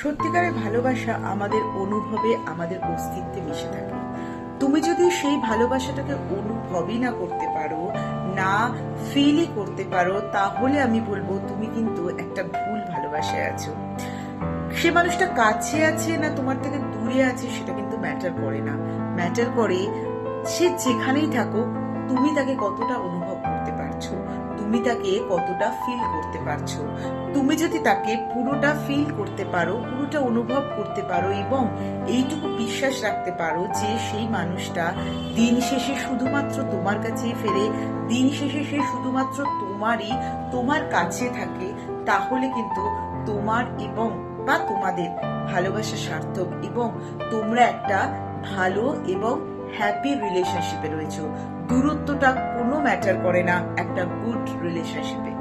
সত্যিকারের ভালোবাসা আমাদের অনুভবে, আমাদের অস্তিত্বে মিশে থাকে। তুমি যদি সেই ভালোবাসাটাকে অনুভবই না করতে পারো, না ফিলই করতে পারো, তাহলে আমি বলবো তুমি কিন্তু একটা ভুল ভালোবাসায় আছো। সে মানুষটা কাছে আছে না তোমার থেকে দূরে আছে সেটা কিন্তু ম্যাটার করে না। ম্যাটার করে সে যেখানেই থাকুক তুমি তাকে কতটা অনুভব করতে পারছো, তুমি তাকে কতটা ফিল করতে পারছো। তুমি যদি তাকে পুরোটা ফিল করতে পারো, পুরোটা অনুভব করতে পারো এবং এইটুকু বিশ্বাস রাখতে পারো যে সেই মানুষটা দিন শেষে শুধুমাত্র তোমার কাছেই ফেরে, দিন শেষে সে শুধুমাত্র তোমার কাছে থাকে, তাহলে কিন্তু তোমার এবং বা তোমাদের ভালোবাসা সার্থক এবং তোমরা একটা ভালো এবং হ্যাপি রিলেশনশিপে রয়েছো। দূরত্বটা কোনো ম্যাটার করে না একটা গুড রিলেশনশিপে।